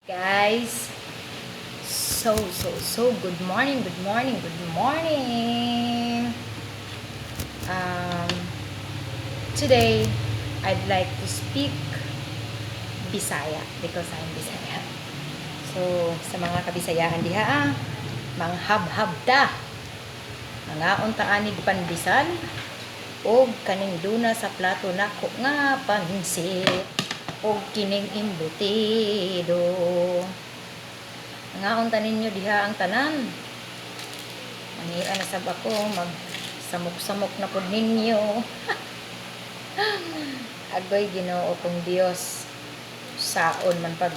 Guys, so good morning, um, today I'd like to speak Bisaya because I'm Bisaya. So sa mga kabisayaan diha, mga habhabda, mga untaan ni panbisan o kaning duna sa plato nako nga pansit o kining imbutido. Nga unta ninyo diha ang tanan. Mania na sab ako mag samok-samok na pod ninyo. Agoy Ginoo kong Dios, saon man pag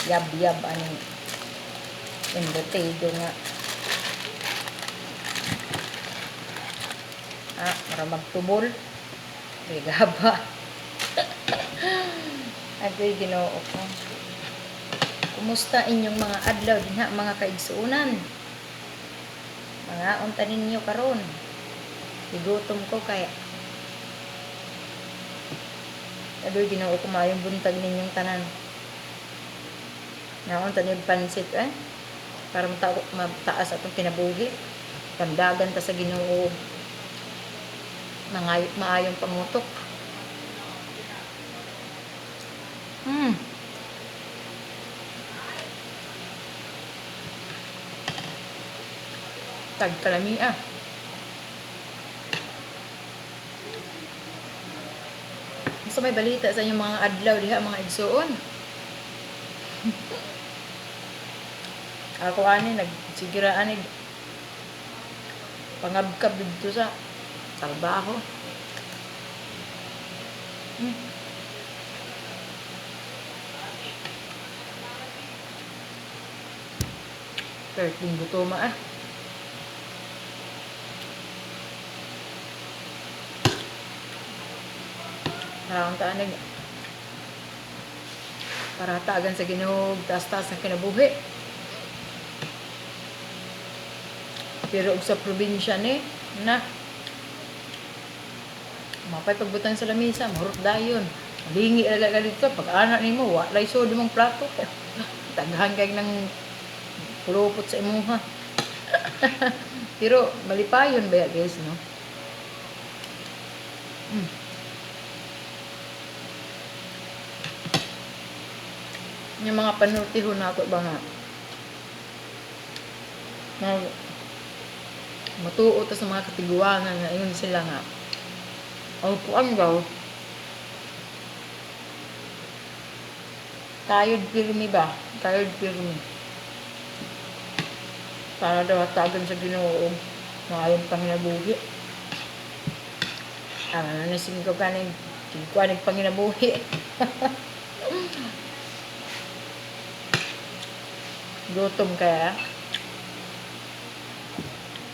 yab-yab aning imbutido nga. Para magtubol. Rigaba. Agoy Ginoo ko. Kumusta inyong mga adlaw dinha mga kaigsuunan? Mga unta ninyo karon. Igutom ko kaya. Agoy Ginoo ko mayong buntag ninyong tanan. Naunta niyo pansit para mataas atong kinabuhi. Pandagan ta sa Ginoo. Maayong pangutok. Tagkalami So may balita sa inyong mga adlaw diha mga igsuon. Ako ani nagsigiraan ni pangabkab dito sa trabaho. Perting gutoma Parang taanag para taagan sa Ginoo taas-taas ng kinabuhi. Pero sa probinsya ni na mapay pagbutang sa lamisa, mahurot dayon. Lingi alaga dito pag anak nimo walay sod mong plato. Taghan kay ng pulupot sa imuha. Pero malipayon ba guys, no? Yung mga panultiho na ako ba nga matuo ta sa mga katiguangan nga yun sila nga puan daw kayod pirmi ba? Kayod pirmi para daw tagan sa Ginoo maayong panginabuhi. Nanising ko kaning panginabuhi. Gutom kaya.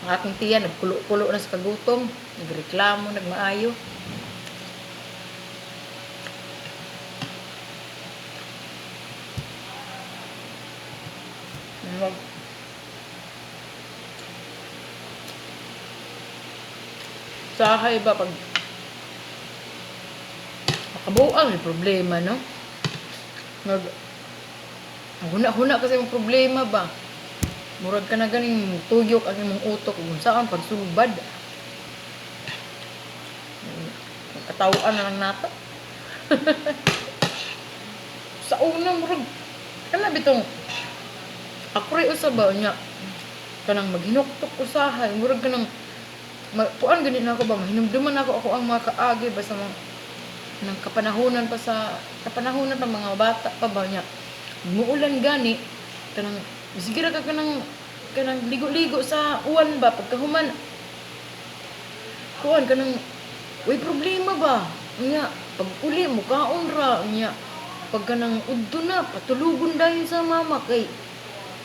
Ang aking tiyan, nagkulo-kulo na sa kagutom. Nagreklamo, nagmaayo. Sahay ba pag makabuang may problema, no? Huna-huna kasi yung problema ba? Murag ka na ganing tuyok ang imong utok kung saan pagsulbad. Katawaan na lang nata. Sa una murag kana bitong ako rin usab ba nya kanang maghinuktok usahay murag kanang kuan gani na ako ba mahinumduman ako ang mga kaagi basta nang kapanahunan pa mga bata pa ba nya muulan gani kanang sigira ka kanang ligo-ligo sa uwan ba pagkahuman kuan kanang way problema ba nya pag uli mo kaon ra nya pag kanang udto na patulugon dahil sa mama kay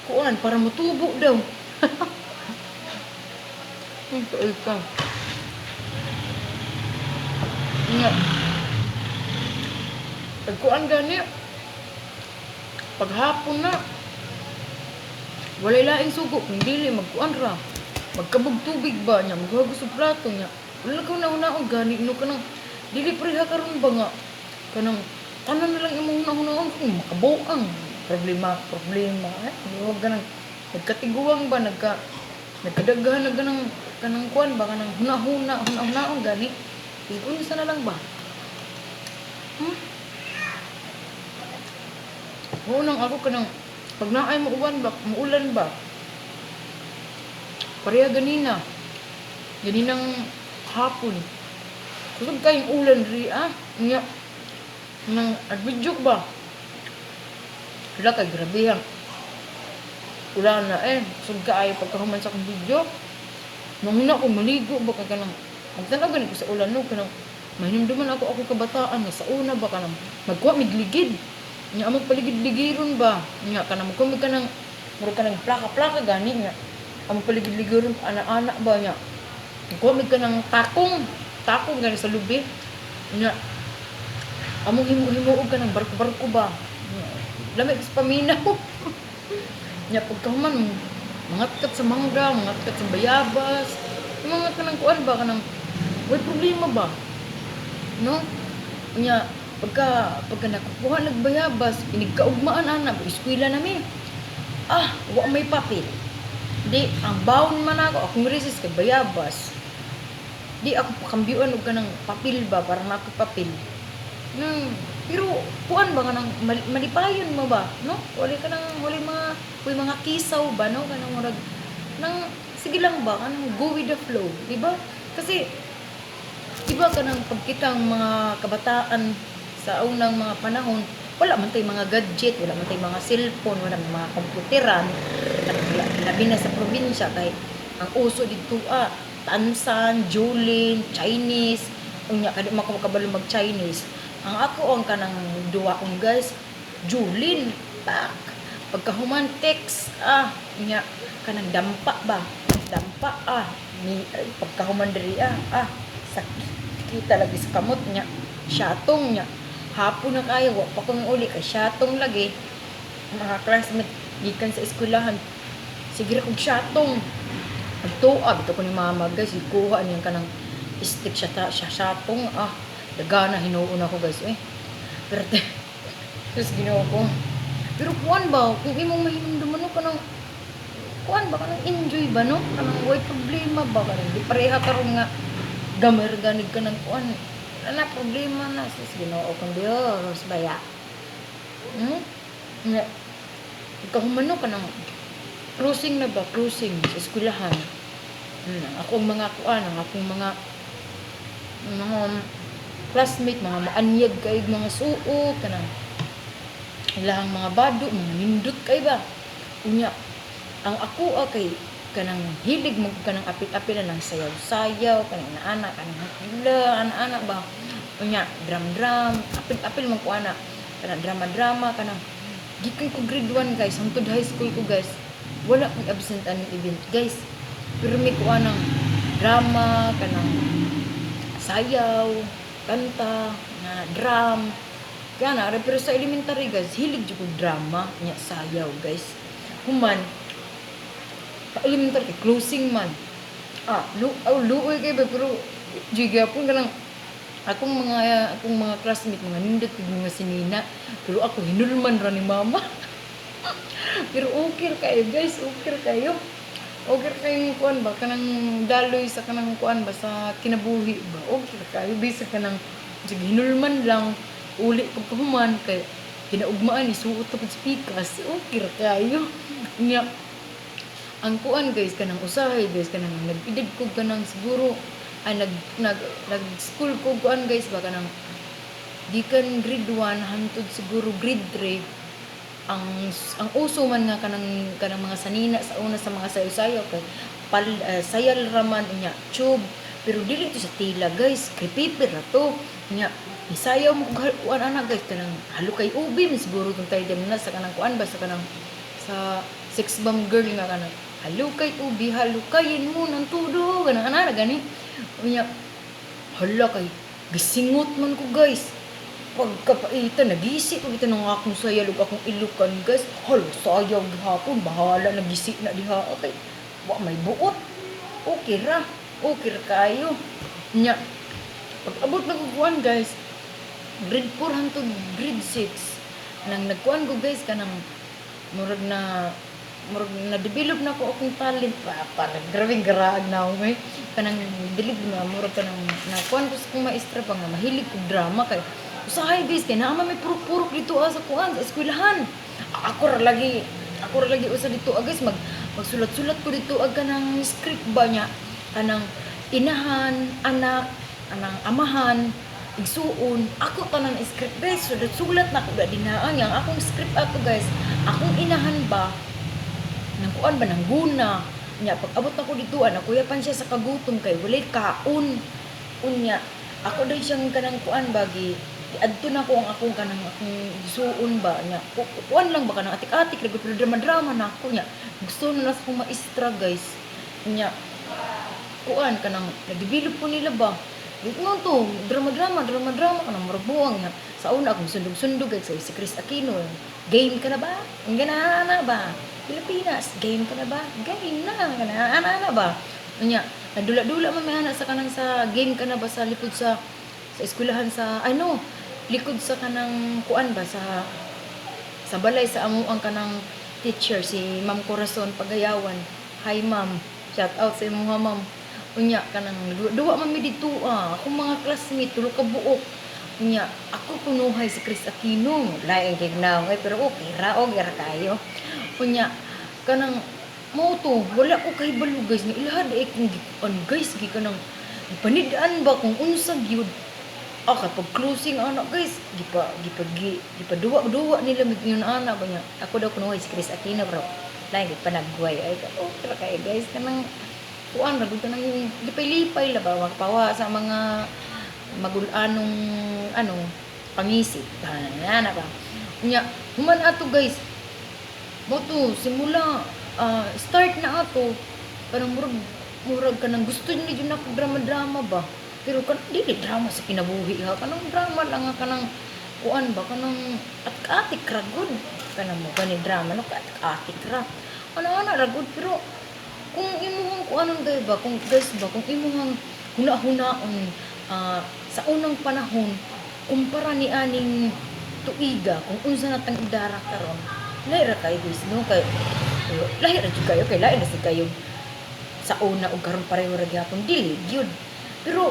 kuan para mutubo daw. Ika nya pag kuan gani paghapon na walay laing sugo kung dili magkuan ra magkabog tubig ba nya maghugas sa plato nya wala ka na gani no kanang dili pareha karon ba nga kanang tanan na lang imong hunahunahon kung makabuang problema. Huwag ka nang, nagkatiguang ba, nagkadaghan na kanang kuan ba, kanang hunahunaon gani. Unsa na lang ba? Unang ako kanang, pag naay mo ulan ba, pareha ganinang hapon. Kusog kayong ulan niya, nang adbidyok ba? Wala kay grabe yan. Wala na kusog kaayo pagkahuman sa akong video. Nanguna ko maligo ba ka kanang, magtanaw gani ko sa ulan no, kanang, mahinumduman ako kabataan, sa una ba kanang, magkuha migligid. Nya among paligid-ligiron ba? Nya kanang magkumig ka ng murag ka ng plaka-plaka gani nya. Among paligid-ligiron ana-ana ba nya. Magkumig ka ng takong gani sa lubi. Nya among himuog ka ng barko-barko ba? Lamig sa paminaw. Nya pagkahuman mangatkat sa mangga, mangatkat sa bayabas. Mga kanang kuan ba kanang way problema ba? No? Nya pagka nakukuha nagbayabas, inigkaugmaan ana, eskwela namin. Wa may papel. Di, ang baon man akong recess kay bayabas. Di ako pakambiuan og kanang papel ba, para na ako papel. Pero kuan ba kanang malipayon mo ba, no? Wala mga kisaw ba, no? Kanang murag nang sige lang ba, kanang go with the flow, di ba? Kasi diba kanang pagkitang mga kabataan sa unang mga panahon, wala man tay mga gadget, wala man tay mga cellphone, wala man mga komputeran. Labi na sa probinsya kay ang uso dito Tansan, Jolin, Chinese. Unya kadi makabalo mag Chinese. Ang ako ang kanang duwa kong guys, Jolin, tak. Pagkahuman text unya kanang dampa ba? Dampa ni pagkahuman diri sakit kita lagi sa kamot nya. Syatong nya. Hapon na kayo, wa pa kong uli kay syatong lagi. Mga classmate gikan sa eskwelahan. Sige ra kog syatong. Agtuab ito ko ni mama guys, ikuha niyan kanang stick syatong dagana hinuon ako guys Pero tapos ginawa ko. Pero kuan ba, kung imong mahinumduman kanang kuan ba kanang enjoy ba no? Kanang way problema ba kanang di pareha karon nga gamer ganig ka ng kuan. Wala problema na sis Ginoo kung Dios baya. Nga kahumano ka ng cruising sa eskwelahan. Akong mga kuan, akong mga classmate, mga maanyag kay mga suot kanang ilahang mga bado, mga nindot kay ba. Unya ang ako kay kanang hilig mo kanang apil-apil ng sayaw-sayaw kanang ana kanang hula ana ba unya drum apil-apil mo ko ana kanang drama kanang gikan ko grade 1 guys hangtod high school ko guys wala kong absent anong event guys pero may ko anang drama kanang sayaw kanta na drum kaya na pero sa elementary guys hilig jud ko drama nya sayaw guys human elementary closing man luoy kay ba pero gigapon kanang akong mga classmate mga nindot mga sinina pero ako hinulman ra ni mama pero okay kayo guys okay kayo kuan ba kanang daloy sa kanang kuan ba sa kinabuhi ba okay kayo bisag kanang hinulman lang uli pag kahuman kay kinaugmaan ni suot pag speakers okay kayo nya ang kuan guys kanang usahay guys kanang nag-edad ko kanang siguro nag school ko kuan guys ba kanang gikan grade 1 hangtod siguro grade 3 ang uso man nga kanang mga sanina sa una sa mga sayo-sayo kay sayal raman nya tube pero dili to sa tila guys kay paper ra to nya isayaw mo kuan ana guys kanang halukay ubi siguro kung tayo na sa kanang kuan ba sa kanang sa six bomb girl nga kanang halukay ubi halukayin mo ng tudo ganang ana gani unya hala kay gisingot man ko guys pagkapaita nagisi ko kita nang akong sayalog akong ilukan guys hala sayaw gihapon bahala nagisi na diha okay wa may buot okay ra kayo nya pag abot na kuan guys grade 4 hangtod grade 6 nang nagkuan ko guys kanang murag na develop na ko akong talent pa para grabing garaag na ako eh. Kanang dilig na murag kanang nakuan ko sa kong maestra pa nga mahilig ko drama kay usahay guys kay naama may purok-purok dito sa kuan sa eskwelahan. Ako ra lagi usa dito guys magsulat-sulat ko dito kanang script ba niya kanang inahan, anak, anang amahan, igsuon, ako tanan script guys, sulat na ko dinaan yang akong script ako guys, akong inahan ba nang kuan ba nang guna nya pag abot ako dito nakuyapan siya sa kagutom kay walay kaon unya ako day siyang kanang kuan bagi adto na ko ang akong akong suon ba nya kuan lang ba kanang atik-atik lagi pero drama-drama na ako nya gusto na sa akong maestra guys nya kuan kanang nag-develop po nila ba no to drama-drama kanang marabuang nya sa una akong sundog-sundog guys si Chris Aquino game ka na ba ang ganana ba Pilipinas, game ka na ba? Game na, ana ba? Nya, nadula-dula man may anak sa kanang sa game ka na ba sa likod sa eskwelahan sa likod sa kanang kuan ba sa balay sa amo ang kanang teacher si Ma'am Corazon Pagayawan. Hi ma'am, shout out sa imong ma'am. Unya kanang duwa man mi dito akong mga classmate tulo ka buok. Unya, ako punuhay si Chris Aquino, laing gignaw pero okay ra og kayo. Kunya kanang mo to wala ko kay balo guys nga ilahad kung gikuan guys kanang panidaan ba kung unsa gyud kapag closing anak guys gipaduwa nila yun anak ba niya ako daw kuno si Chris Aquino bro lain gid panagway ay tra kay guys kanang kuan ra gud kanang lipay-lipay la ba magpawa sa mga magulanong pangisip ana ba nya human ato guys mo to simula start na ato kanang murag kanang gusto ni jud ako drama ba pero kanang dili drama sa kinabuhi kanang drama lang kanang kuan ba kanang atik ra gud kanang mo kani drama no atik ra ana ra gud pero kung imuhang kuanon day ba kung guys ba kung imuhang huna-hunaon sa unang panahon kumpara ni aning tuiga kung unsa natang idara karon lahi ra kayo guys no kay lahi ra jud kayo kay lahi na si kayo sa una og karon pareho ra gyapon dili gyud pero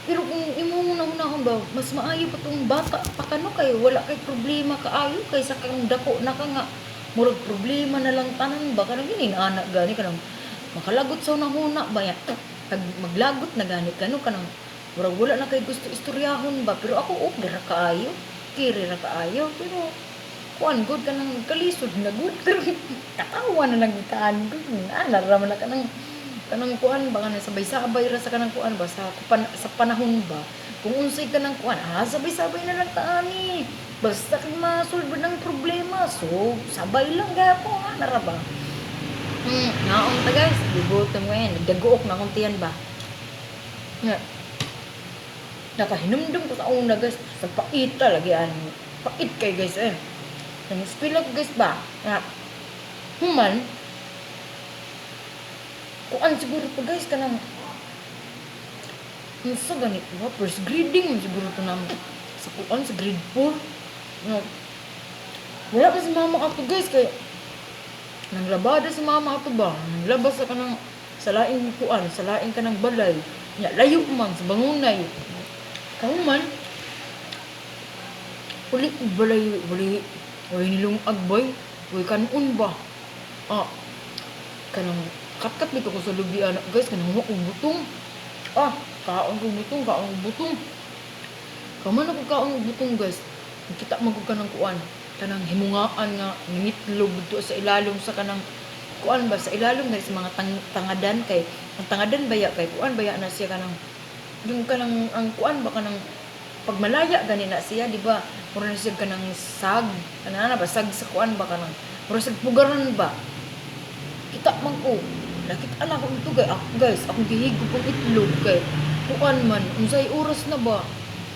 kung imong una-unahon ba mas maayo pa tong bata pa kano kay wala kay problema kaayo kay sa kang dako na ka nga murag problema na lang tanan ba kanang gini anak gani kanang makalagot sa unahuna ba ya pag maglagot na gani kano kanang murag wala na kay gusto istoryahon ba pero ako okay ra kaayo kiri ra kaayo pero kuan good ka nang kalisod na good pero katawa na lang itaan good ana ra man na kanang kuan ba kanang sabay-sabay ra sa kanang kuan ba sa panahon ba kung unsay kanang kuan sabay-sabay na lang taani basta kay masulba ng problema so sabay lang gyapon ana ra ba naon ta guys gibutom ko yan nagdagook na akong tiyan ba nga nakahinumdum ko sa una guys sa paita lagi pait kay guys ang spilak guys ba human kuan siguro pa guys kanang unsa ganit ba first grading siguro to namo sa kuan sa grade 4 wala pa si mama ato guys kay nanglabada si mama ato ba nanglabas sa kanang sa laing kuan sa laing kanang balay nya layo man sa bangunay kauman uli balay nilong agboy uy kanon ba kanang kat dito ko sa lubi anak guys kanang mo kong butong kaon kong butong kaman ako kaon kong butong guys kita magug kanang kuan kanang himungaan nga nangitlog dito sa ilalom sa kanang kuan ba sa ilalom na sa mga tangadan kay ang tangadan baya kay kuan baya na siya kanang yung kanang ang kuan ba kanang pagmalaya gani na siya di ba mura na siya kanang sag kanana ba sag sa kuan ba kanang mura sa pugaran ba kita man ko nakita ala ko ito guys akong gihigop kong itlog kay kuan man unsay oras na ba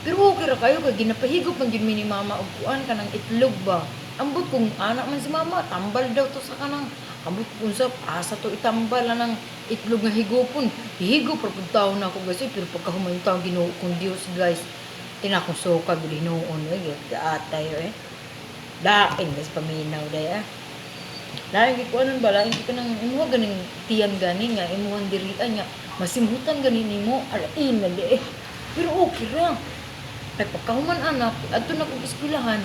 pero okay ra kayo kay ginapahigop man gyud ni mama og kuan kanang itlog ba ambot kung anak man si mama tambal daw to sa kanang ambot unsa asa to itambal nang itlog nga higopon higop ra pud taon na ako guys pero pagkahuman taon Ginoo kung Dios guys tinakong suka gud hinuon gaatay Daing guys paminaw day ah. Lain ko anon ba, lain ko nang imuha ganing tiyan gani nga imuhan dirian nga masimutan gani nimo alain na di eh. Pero okay ra. Ay pagkahuman anak, adto na kog eskwelahan.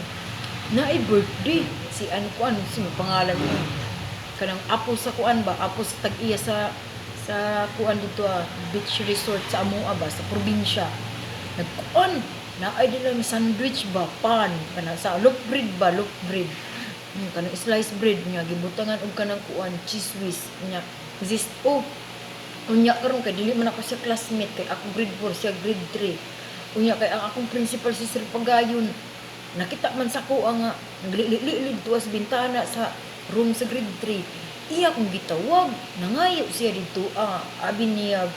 Na ay birthday si ano ko ano si pangalan niya. Kanang apo sa kuan ba, apo sa tag-iya sa kuan dito beach resort sa Amoa ba sa probinsya. Nagkuan na ay dila ni sandwich ba pan kana sa loaf bread ba loaf bread. Kanang slice bread niya gibutangan og kanang kuan cheese whiz niya. Exist unya karon kay dili man ako siya classmate kay ako grade 4 siya grade 3. Unya kay ang akong principal si Sir Pagayon nakita man sa ko nga naglililid tuwas bintana sa room sa grade 3. Iya kong gitawag nangayo siya dito abi niya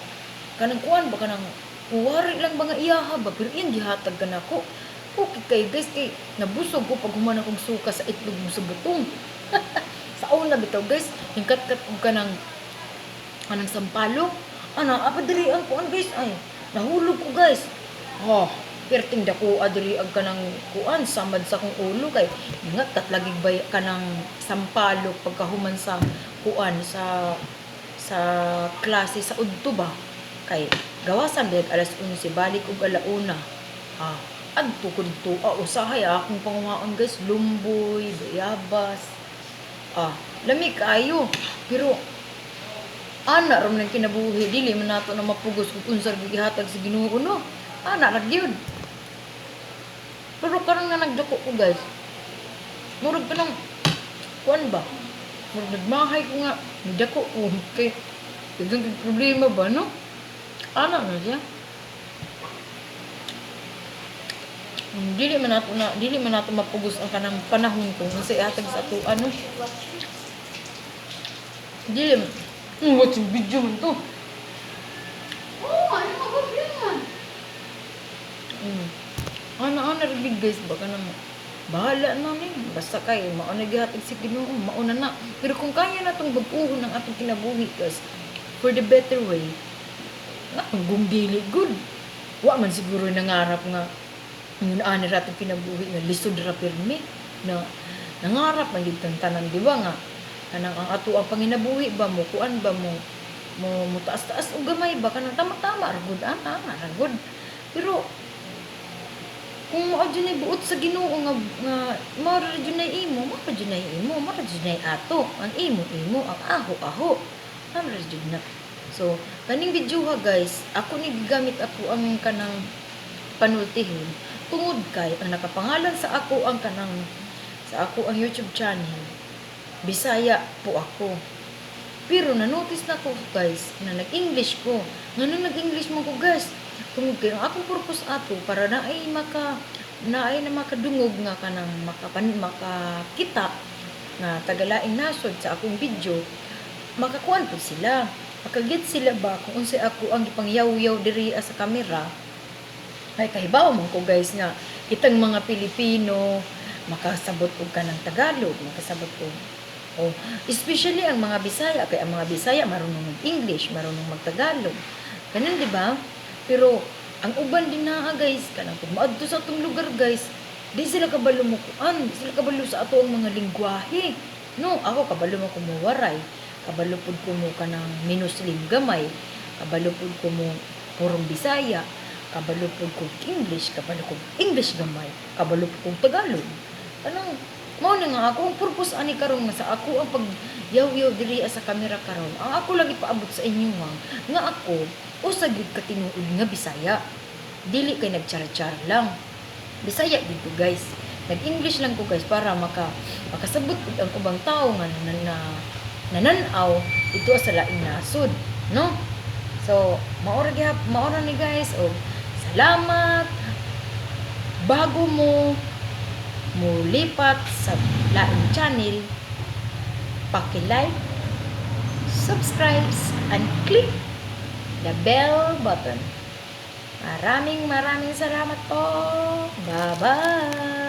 kanang kuan ba kanang kuwari lang ba nga iyaha ba pero iyang gihatag ka nako. Okay kay guys kay nabusog ko pag human akong suka sa itlog mo sa butong. Sa una bitaw guys hingkat-kat og kanang sampalok. Apa diri ang kuan guys ay nahulog ko guys. Perting dako adiri ang kanang kuan samad sa kong ulo kay nga tatlagig bay kanang sampalok pagkahuman sa kuan sa klase sa udto ba kay gawasan biag alas 11 balik og alauna adto ko dito usahay akong panguhaan guys lumboy bayabas lami kayo pero ana ron nang kinabuhi dili man nato na mapugos kung unsar gihatag sa Ginoo no ana ra gyud pero karon nga nagdako ko guys murag pa lang kuan ba murag nagmahay ko nga nagdako ko kay dagang problema ba no ana na siya dili man nato mapugos ang kanang panahon kung sa ihatag sa ato ano dili what's yung video man to ano problema ana rin guys baka na bahala na ni basta kay mauna gihatag si Ginoo mauna na pero kung kaya na tong bag-uhon ng atong kinabuhi guys for the better way nga gumdili good wa man siguro nangarap nga yun ani ra atong kinabuhi nga lisod ra pirmi na nangarap man gid tanan di ba nga kanang ang ato ang panginabuhi ba mo kuan ba mo taas-taas og gamay ba kanang tama-tama ra gud ana ra gud pero kung mao dyan ay buot sa Ginoo nga mao ra dyan ay imo mao ra dyan ay ato ang imo ang aho ano ra dyan na so kaning video ha guys ako ni gigamit ako ang kanang panultihon tungod kay ang nakapangalan sa ako ang ang YouTube channel Bisaya po ako pero na-notice na ko guys na nag-English ko ngano nag-English mo ko guys tungod kay ang akong purpose ato para na makadungog nga kanang makakita nga tagalaing nasod sa akong video makakuan po sila makagit sila ba kung unsay ako ang gipangyaw-yaw diri sa kamera ay kahibaw man ko guys nga kitang mga Pilipino makasabot og kanang Tagalog makasabot ko especially ang mga Bisaya kay ang mga Bisaya marunong mag-English marunong mag-Tagalog ganun di ba pero ang uban din na guys kanang pag maadto sa atong lugar guys di sila kabalo mo kuan di sila kabalo sa ato ang mga lingwahe no ako kabalo mo kumuwaray kabalo pud ko mo kanang minuslim gamay kabalo pud ko mo purong Bisaya kabalo pud ko English kabalo ko English gamay kabalo pud ko Tagalog kanang mao na nga ako ang purpose ani karon nga sa ako ang pagyaw-yaw diri sa kamera karon ang ako lagi paabot sa inyo nga ako usa gyud ka tinuod nga Bisaya dili kay nagchar-char lang Bisaya dito guys nag-English lang ko guys para makasabot pud ang ubang tawo nga nananaw ito sa laing nasod no so maora ni guys salamat bago mo lipat sa laing channel paki-like subscribe and click the bell button. Maraming salamat po. Bye-bye.